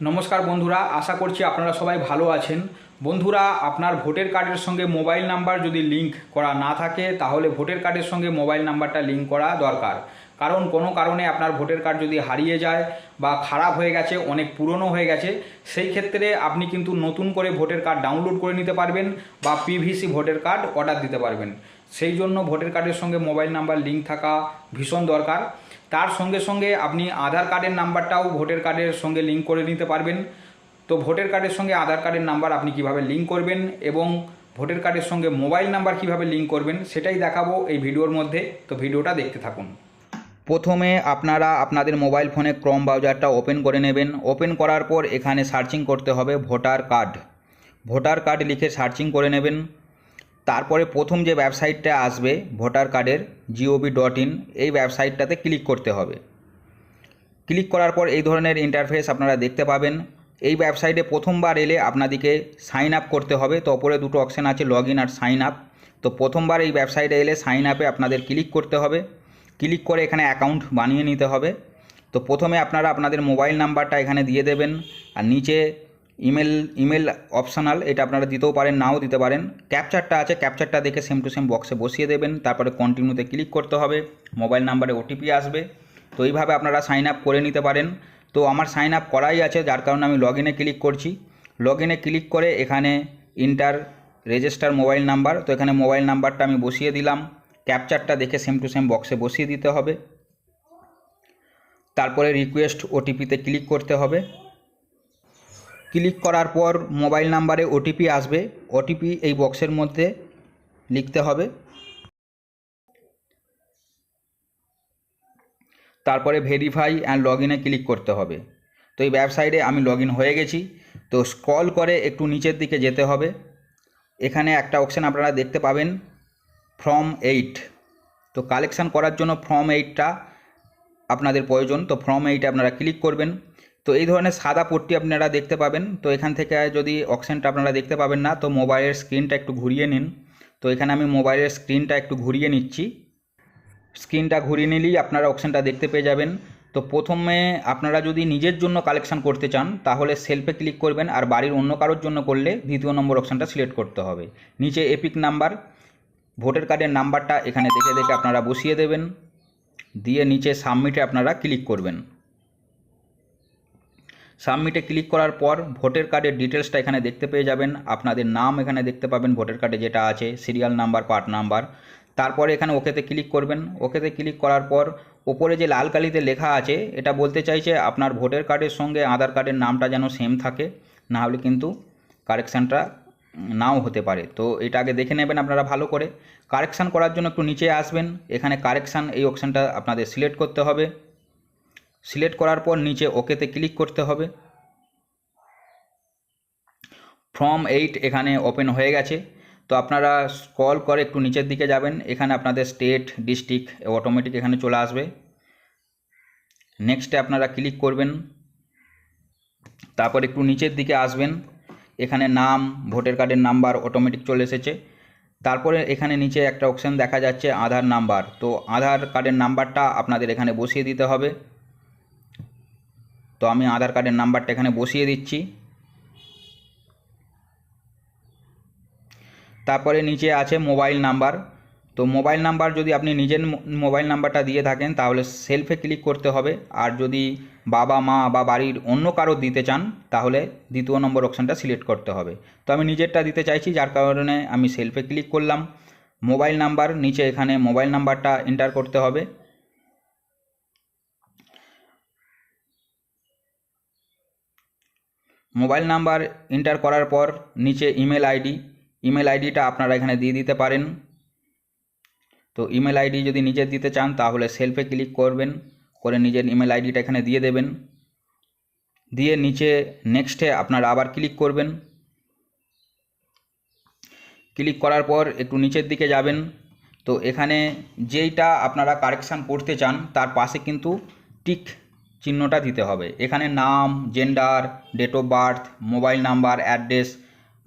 নমস্কার বন্ধুরা, আশা করছি আপনারা সবাই ভালো আছেন। বন্ধুরা, আপনার ভোটার কার্ডের সঙ্গে মোবাইল নাম্বার যদি লিঙ্ক করা না থাকে তাহলে ভোটার কার্ডের সঙ্গে মোবাইল নাম্বারটা লিঙ্ক করা দরকার। কারণ কোনো কারণে আপনার ভোটার কার্ড যদি হারিয়ে যায় বা খারাপ হয়ে গেছে, অনেক পুরনো হয়ে গেছে, সেই ক্ষেত্রে আপনি কিন্তু নতুন করে ভোটার কার্ড ডাউনলোড করে নিতে পারবেন বা পিভিসি ভোটার কার্ড অর্ডার দিতে পারবেন। সেই জন্য ভোটার কার্ডের সঙ্গে মোবাইল নাম্বার লিঙ্ক থাকা ভীষণ দরকার। তার সঙ্গে সঙ্গে আপনি আধার কার্ডের নাম্বারটাও ভোটার কার্ডের সঙ্গে লিঙ্ক করে নিতে পারবেন। তো ভোটার কার্ডের সঙ্গে আধার কার্ডের নাম্বার আপনি কিভাবে লিঙ্ক করবেন এবং ভোটার কার্ডের সঙ্গে মোবাইল নাম্বার কিভাবে লিঙ্ক করবেন সেটাই দেখাবো এই ভিডিওর মধ্যে। তো ভিডিওটা দেখতে থাকুন। প্রথমে আপনারা আপনাদের মোবাইল ফোনে ক্রোম ব্রাউজারটা ওপেন করে নেবেন। ওপেন করার পর এখানে সার্চিং করতে হবে ভোটার কার্ড। ভোটার কার্ড লিখে সার্চিং করে নেবেন। তারপরে প্রথম যে ওয়েবসাইটটা আসবে ভোটার কার্ডের gov.in, এই ওয়েবসাইটটাতে ক্লিক করতে হবে। ক্লিক করার পর এই ধরনের ইন্টারফেস আপনারা দেখতে পাবেন। এই ওয়েবসাইটে প্রথমবার এলে আপনাদেরকে সাইন আপ করতে হবে। তো ওপরে দুটো অপশান আছে, লগ ইন আর সাইন আপ। তো প্রথমবার এই ওয়েবসাইটে এলে সাইন আপে আপনাদের ক্লিক করতে হবে। ক্লিক করে এখানে অ্যাকাউন্ট বানিয়ে নিতে হবে। তো প্রথমে আপনারা আপনাদের মোবাইল নাম্বারটা এখানে দিয়ে দেবেন, আর নিচে ইমেল অপশনাল, এটা আপনারা দিতেও পারেন, নাও দিতে পারেন। ক্যাপচারটা আছে, ক্যাপচারটা দেখে সেম টু সেম বক্সে বসিয়ে দেবেন। তারপরে কন্টিনিউতে ক্লিক করতে হবে। মোবাইল নাম্বারে ওটিপি আসবে। তো এইভাবে আপনারা সাইন আপ করে নিতে পারেন। তো আমার সাইন আপ করাই আছে, যার কারণে আমি লগ ইনে ক্লিক করছি। লগ ইনে ক্লিক করে এখানে ইন্টার রেজিস্টার মোবাইল নাম্বার, তো এখানে মোবাইল নাম্বারটা আমি বসিয়ে দিলাম। ক্যাপচারটা দেখে সেম টু সেম বক্সে বসিয়ে দিতে হবে। তারপরে রিকোয়েস্ট ওটিপিতে ক্লিক করতে হবে। ক্লিক করার পর মোবাইল নাম্বারে ওটিপি আসবে। ওটিপি এই বক্সের মধ্যে লিখতে হবে। তারপরে ভেরিফাই অ্যান্ড লগ ইনে ক্লিক করতে হবে। তো এই ওয়েবসাইটে আমি লগ ইন হয়ে গেছি। তো স্ক্রল করে একটু নিচের দিকে যেতে হবে। এখানে একটা অপশান আপনারা দেখতে পাবেন, ফর্ম 8। তো কালেকশান করার জন্য ফর্ম 8টা আপনাদের প্রয়োজন। তো ফর্ম 8 আপনারা ক্লিক করবেন। তো এই ধরনের সাদা পট্টি আপনারা দেখতে পাবেন। তো এখান থেকে যদি অপশানটা আপনারা দেখতে পাবেন না, তো মোবাইলের স্ক্রিনটা একটু ঘুরিয়ে নিন। তো এখানে আমি মোবাইলের স্ক্রিনটা একটু ঘুরিয়ে নিচ্ছি। স্ক্রিনটা ঘুরিয়ে নিলেই আপনারা অপশানটা দেখতে পেয়ে যাবেন। তো প্রথমে আপনারা যদি নিজের জন্য কালেকশান করতে চান তাহলে সেলফে ক্লিক করবেন, আর বাড়ির অন্য কারোর জন্য করলে দ্বিতীয় নম্বর অপশানটা সিলেক্ট করতে হবে। নিচে এপিক নাম্বার, ভোটার কার্ডের নাম্বারটা এখানে দেখে দেখে আপনারা বসিয়ে দেবেন। দিয়ে নিচে সাবমিটে আপনারা ক্লিক করবেন। সাবমিটে ক্লিক করার পর ভোটার কার্ডের ডিটেলসটা এখানে দেখতে পেয়ে যাবেন। আপনাদের নাম এখানে দেখতে পাবেন ভোটার কার্ডে যেটা আছে, সিরিয়াল নাম্বার, পার্ট নাম্বার। তারপরে এখানে ওকেতে ক্লিক করবেন। ওকেতে ক্লিক করার পর ওপরে যে লাল কালিতে লেখা আছে, এটা বলতে চাইছে আপনার ভোটার কার্ডের সঙ্গে আধার কার্ডের নামটা যেন সেম থাকে, না হলে কিন্তু কারেকশানটা নাও হতে পারে। তো এটা আগে দেখে নেবেন আপনারা ভালো করে। কারেকশান করার জন্য একটু নিচে আসবেন। এখানে কারেকশান এই অপশানটা আপনাদের সিলেক্ট করতে হবে। সিলেক্ট করার পর নিচে ওকেতে ক্লিক করতে হবে। ফর্ম 8 এখানে ওপেন হয়ে গেছে। তো আপনারা স্ক্রল করে একটু নিচের দিকে যাবেন। এখানে আপনাদের স্টেট, ডিস্ট্রিক্ট অটোমেটিক এখানে চলে আসবে। নেক্সটে আপনারা ক্লিক করবেন। তারপর একটু নিচের দিকে আসবেন। এখানে নাম, ভোটার কার্ডের নাম্বার অটোমেটিক চলে এসেছে। তারপরে এখানে নিচে একটা অপশান দেখা যাচ্ছে আধার নাম্বার। তো আধার কার্ডের নাম্বারটা আপনাদের এখানে বসিয়ে দিতে হবে। তো আমি আধার কার্ডের নাম্বারটা এখানে বসিয়ে দিচ্ছি। তারপরে নিচে আছে মোবাইল নাম্বার। তো মোবাইল নাম্বার যদি আপনি নিজের মোবাইল নাম্বারটা দিয়ে থাকেন তাহলে সেলফে ক্লিক করতে হবে, আর যদি বাবা মা বা বাড়ির অন্য কারো দিতে চান তাহলে দ্বিতীয় নম্বর অপশানটা সিলেক্ট করতে হবে। তো আমি নিজেরটা দিতে চাইছি, যার কারণে আমি সেলফে ক্লিক করলাম। মোবাইল নাম্বার, নিচে এখানে মোবাইল নাম্বারটা এন্টার করতে হবে। মোবাইল নাম্বার এন্টার করার পর নিচে ইমেল আইডিটা আপনারা এখানে দিয়ে দিতে পারেন। তো ইমেল আইডি যদি নিজের দিতে চান তাহলে সেলফে ক্লিক করবেন, করে নিজের ইমেল আইডিটা এখানে দিয়ে দেবেন। দিয়ে নিচে নেক্সটে আপনারা আবার ক্লিক করবেন। ক্লিক করার পর একটু নিচের দিকে যাবেন। তো এখানে যেইটা আপনারা কারেকশান করতে চান তার পাশে কিন্তু টিক চিহ্নটা দিতে হবে। এখানে নাম, gender, date of birth, mobile number, address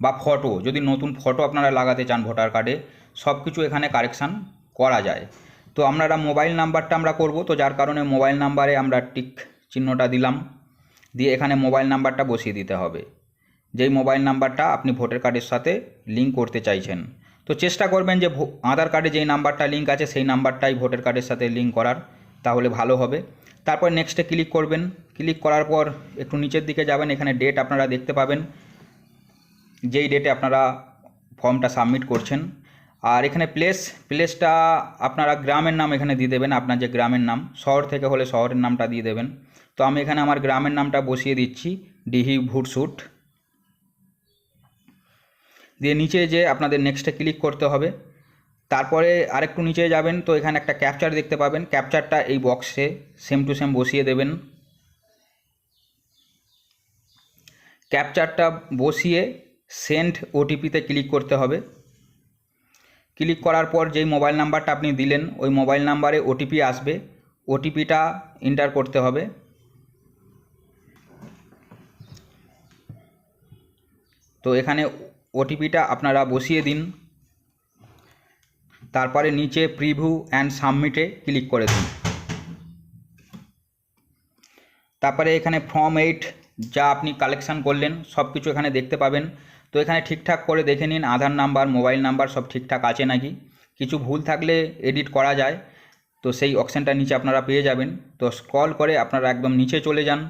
বা ফটো, যদি নতুন ফটো আপনারা লাগাতে চান ভোটার কার্ডে, সব কিছু এখানে কারেকশান করা যায়। তো আমরা মোবাইল নাম্বারটা আমরা করব, তো যার কারণে মোবাইল নাম্বারে আমরা টিক চিহ্নটা দিলাম। দিয়ে এখানে মোবাইল নাম্বারটা বসিয়ে দিতে হবে, যেই মোবাইল নাম্বারটা আপনি ভোটার কার্ডের সাথে লিঙ্ক করতে চাইছেন। তো চেষ্টা করবেন যে আধার কার্ডে যেই নাম্বারটা লিঙ্ক আছে সেই নাম্বারটাই ভোটার কার্ডের সাথে লিঙ্ক করার, তাহলে ভালো হবে। তারপর নেক্সটে ক্লিক করবেন। ক্লিক করার পর একটু নিচের দিকে যাবেন, এখানে ডেট আপনারা দেখতে পাবেন, যেই ডেটে আপনারা ফর্মটা সাবমিট করছেন। আর এখানে প্লেসটা আপনারা গ্রামের নাম এখানে দিয়ে দেবেন, আপনার যে গ্রামের নাম, শহর থেকে হলে শহরের নামটা দিয়ে দেবেন। তো আমি এখানে আমার গ্রামের নামটা বসিয়ে দিচ্ছি, ডিহি ভুটসুট। দিয়ে নিচে যে আপনাদের নেক্সটে ক্লিক করতে হবে। তারপরে আরেকটু নিচে যাবেন, তো এখানে একটা ক্যাপচার দেখতে পাবেন, ক্যাপচারটা এই বক্সে সেম টু সেম বসিয়ে দেবেন। ক্যাপচারটা বসিয়ে সেন্ড ওটিপিতে ক্লিক করতে হবে। ক্লিক করার পর যেই মোবাইল নাম্বারটা আপনি দিলেন ওই মোবাইল নাম্বারে ওটিপি আসবে, ওটিপিটা এন্টার করতে হবে। তো এখানে ওটিপিটা আপনারা বসিয়ে দিন। তারপরে নিচে প্রিভিউ অ্যান্ড সাবমিটে ক্লিক করে দিন। তারপরে এখানে ফর্ম 8 যা আপনি কালেকশান করলেন সব কিছু এখানে দেখতে পাবেন। তো এখানে ঠিকঠাক করে দেখে নিন আধার নাম্বার, মোবাইল নাম্বার সব ঠিকঠাক আছে নাকি। কিছু ভুল থাকলে এডিট করা যায়, তো সেই অপশানটা নিচে আপনারা পেয়ে যাবেন। তো স্ক্রল করে আপনারা একদম নিচে চলে যান।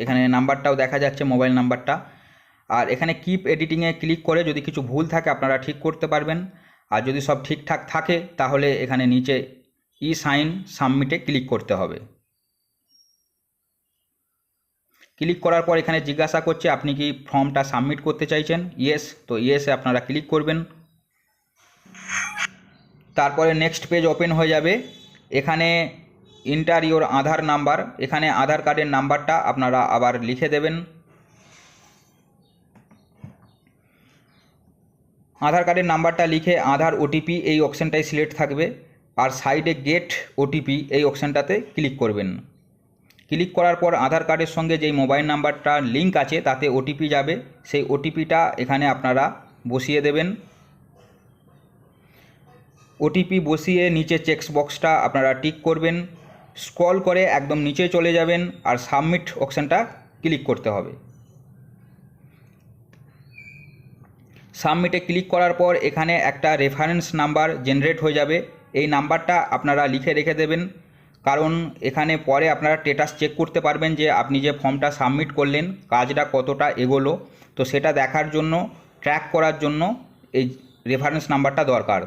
এখানে নাম্বারটাও দেখা যাচ্ছে, মোবাইল নাম্বারটা। আর এখানে কিপ এডিটিংয়ে ক্লিক করে যদি কিছু ভুল থাকে আপনারা ঠিক করতে পারবেন। আর যদি সব ঠিকঠাক থাকে তাহলে এখানে নিচে ই সাইন সাবমিটে ক্লিক করতে হবে। ক্লিক করার পর এখানে জিজ্ঞাসা করছে আপনি কি ফর্মটা সাবমিট করতে চাইছেন, ইয়েস। তো ইয়েসে আপনারা ক্লিক করবেন। তারপরে নেক্সট পেজ ওপেন হয়ে যাবে। এখানে এন্টার ইওর আধার নাম্বার, এখানে আধার কার্ডের নাম্বারটা আপনারা আবার লিখে দেবেন। আধার কার্ডের নাম্বারটা লিখে আধার ওটিপি এই অপশানটাই সিলেক্ট থাকবে, আর সাইডে গেট ওটিপি এই অপশানটাতে ক্লিক করবেন। ক্লিক করার পর আধার কার্ডের সঙ্গে যেই মোবাইল নাম্বারটা লিঙ্ক আছে তাতে ওটিপি যাবে, সেই ওটিপিটা এখানে আপনারা বসিয়ে দেবেন। ওটিপি বসিয়ে নিচে চেকস বক্সটা আপনারা টিক করবেন। স্ক্রল করে একদম নিচে চলে যাবেন আর সাবমিট অপশানটা ক্লিক করতে হবে। সাবমিটে ক্লিক করার পর এখানে একটা রেফারেন্স নাম্বার জেনারেট হয়ে যাবে, এই নাম্বারটা আপনারা লিখে রেখে দেবেন, কারণ এখানে পরে আপনারা স্ট্যাটাস চেক করতে পারবেন যে আপনি যে ফর্মটা সাবমিট করলেন কাজটা কতটা এগোলো। তো সেটা দেখার জন্য, ট্র্যাক করার জন্য এই রেফারেন্স নাম্বারটা দরকার।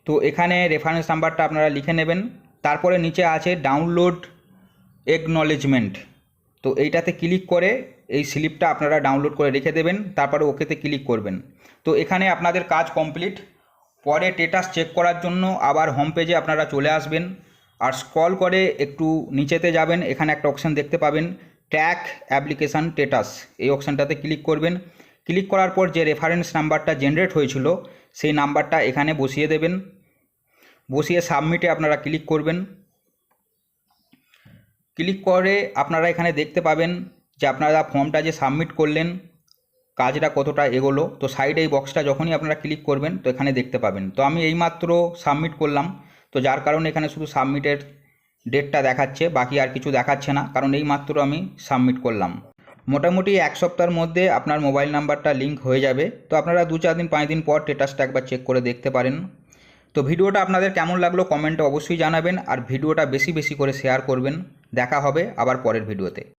তো এখানে রেফারেন্স নাম্বারটা আপনারা লিখে নেবেন। তারপরে নিচে আছে ডাউনলোড একনলেজমেন্ট, তো এইটাতে ক্লিক করে এই স্লিপটা আপনারা ডাউনলোড করে রেখে দেবেন, তারপরে ওকেতে ক্লিক করবেন। তো এখানে আপনাদের কাজ কমপ্লিট। পরে স্ট্যাটাস চেক করার জন্য আবার হোম পেজে আপনারা চলে আসবেন আর স্ক্রল করে একটু নিচেতে যাবেন, এখানে একটা অপশান দেখতে পাবেন ট্র্যাক অ্যাপ্লিকেশান স্ট্যাটাস, এই অপশানটাতে ক্লিক করবেন। ক্লিক করার পর যে রেফারেন্স নাম্বারটা জেনারেট হয়েছিল সেই নাম্বারটা এখানে বসিয়ে দেবেন, বসিয়ে সাবমিটে আপনারা ক্লিক করবেন। ক্লিক করে আপনারা এখানে দেখতে পাবেন যে আপনারা ফর্মটা যে সাবমিট করলেন কাজটা কতটা এগোলো। তো সাইডে এই বক্সটা যখনই আপনারা ক্লিক করবেন তো এখানে দেখতে পাবেন। তো আমি এইমাত্র সাবমিট করলাম, তো যার কারণে এখানে শুধু সাবমিটের ডেটটা দেখাচ্ছে, বাকি আর কিছু দেখাচ্ছে না, কারণ এইমাত্র আমি সাবমিট করলাম। মোটামুটি এক সপ্তাহের মধ্যে আপনার মোবাইল নাম্বারটা লিঙ্ক হয়ে যাবে। তো আপনারা 2-4 দিন 5 দিন পর স্ট্যাটাসটা একবার চেক করে দেখতে পারেন। তো ভিডিওটা আপনাদের কেমন লাগলো কমেন্টে অবশ্যই জানাবেন, আর ভিডিওটা বেশি বেশি করে শেয়ার করবেন। দেখা হবে আবার পরের ভিডিওতে।